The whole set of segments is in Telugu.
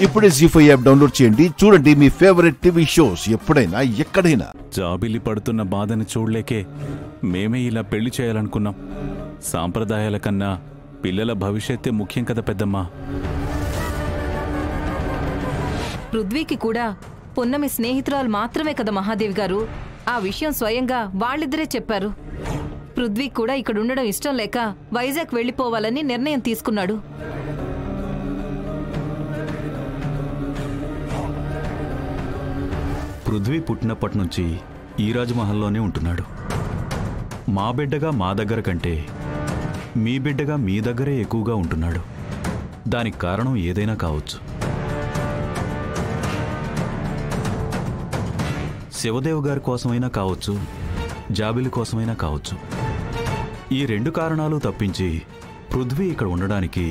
ఇప్పుడే జీ5 యాప్ డౌన్లోడ్ చేయండి. చూడండి మీ ఫేవరెట్ టీవీ షోస్ ఎప్పుడైనా ఎక్కడైనా. జాబిలి పడుతున్న బాధని చూడలేకే మేమే ఇలా పెళ్లి చేయాలనుకున్నాం. సాంప్రదాయాల కన్నా పిల్లల భవిష్యత్తే ముఖ్యం కదా పెద్దమ్మా. పృథ్వీకి కూడా పున్నమి స్నేహితురాలు మాత్రమే కదా మహాదేవి గారు. ఆ విషయం స్వయంగా వాళ్ళిద్దరే చెప్పారు. పృథ్వీ కూడా ఇక్కడ ఉండడం ఇష్టం లేక వైజాగ్ వెళ్లిపోవాలని నిర్ణయం తీసుకున్నాడు. పృథ్వీ పుట్టినప్పటి నుంచి ఈ రాజమహల్లోనే ఉంటున్నాడు. మా బిడ్డగా మా దగ్గర కంటే మీ బిడ్డగా మీ దగ్గరే ఎక్కువగా ఉంటున్నాడు. దానికి కారణం ఏదైనా కావచ్చు. శివదేవ్ గారి కోసమైనా కావచ్చు, జాబిలి కోసమైనా కావచ్చు. ఈ రెండు కారణాలు తప్పించి పృథ్వీ ఇక్కడ ఉండడానికి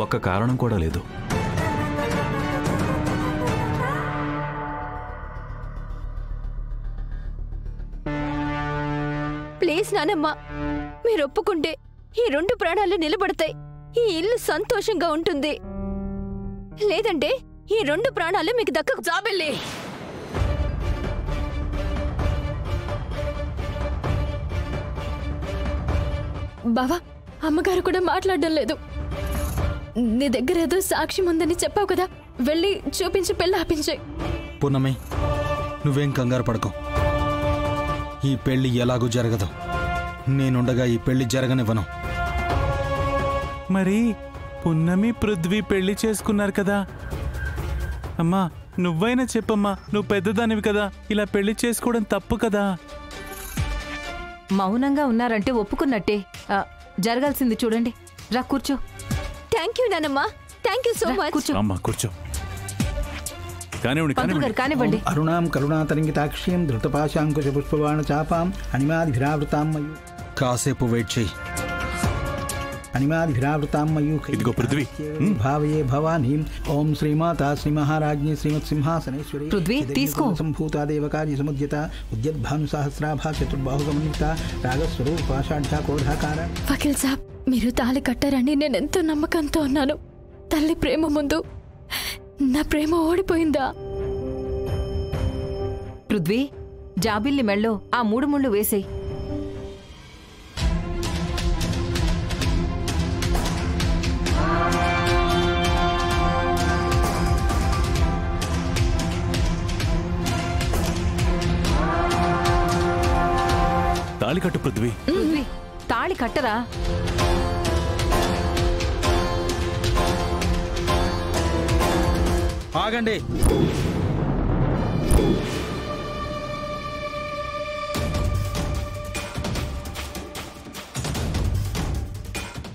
ఒక్క కారణం కూడా లేదు. ప్లీజ్ నానమ్మ, మీరు ఒప్పుకుంటే ఈ రెండు ప్రాణాలు నిలబడతాయి. ఈ ఇల్లు సంతోషంగా ఉంటుంది. లేదంటే ఈ రెండు ప్రాణాలు మీకు దక్కకు. జాబిల్లి, బావా, అమ్మగారు కూడా మాట్లాడడం లేదు. నీ దగ్గర ఏదో సాక్ష్యం ఉందని చెప్పావు కదా, వెళ్ళి చూపించి పెళ్ళి ఆపించాయి. పూర్ణమి, నువ్వేం కంగారు పడకు. ఈ పెళ్లి ఎలాగూ జరగదు. నేనుండగా ఈ పెళ్లి జరగనివ్వను. మరి పున్నమి పృథ్వీ పెళ్లి చేసుకున్నారు కదా అమ్మా, నువ్వైనా చెప్పమ్మా. నువ్వు పెద్దదానివి కదా, ఇలా పెళ్లి చేసుకోవడం తప్పు కదా. మౌనంగా ఉన్నారంటే ఒప్పుకున్నట్టే. జరగాల్సింది చూడండి. రా కూర్చో. థ్యాంక్ యూ నానమ్మ, థ్యాంక్ యూ సో మచ్. కూర్చో అమ్మా, కూర్చో. కానివ్వండి. అరుణాం కరుణాతరంగితాక్షీం ధృతపాశాంకుశ పుష్పబాణ చాపాం అనిమాదిభిరావృతాం మయూ. కాసేపు వెయిట్ చెయ్యి. అనిమాదిభిరావృతాం మయూ ఇదిగో పృథ్వీ. భావయే భవానీం. ఓం శ్రీమాత శ్రీ మహారాజ్ఞి శ్రీమత్ సింహాసనేశ్వరి పృథ్వీ తీసుకో. సంభూత దేవకార్య సముద్యత ఉద్యద్భాను సహస్రాభా చతుర్బాహు సమన్విత రాగస్వరూప పాషాఢ్య క్రోధాకార. వకీల్ సాబ్, మీరు తాళి కట్టారని నేనెంతో నమ్మకంతో ఉన్నాను. తల్లి ప్రేమ ముందు నా ప్రేమ ఓడిపోయిందా? పృథ్వీ, జాబిల్లి మెళ్ళో ఆ 3 ముళ్ళు వేసేయ్. తాళి కట్టు పృథ్వీ. తాళి కట్టరా. ఆగండి.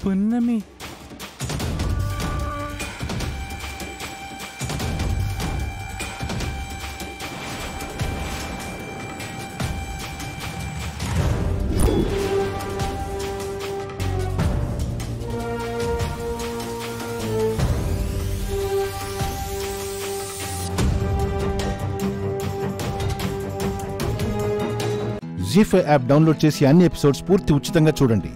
పున్నమి, జీ5 యాప్ డౌన్లోడ్ చేసి అన్ని ఎపిసోడ్స్ పూర్తి ఉచితంగా చూడండి.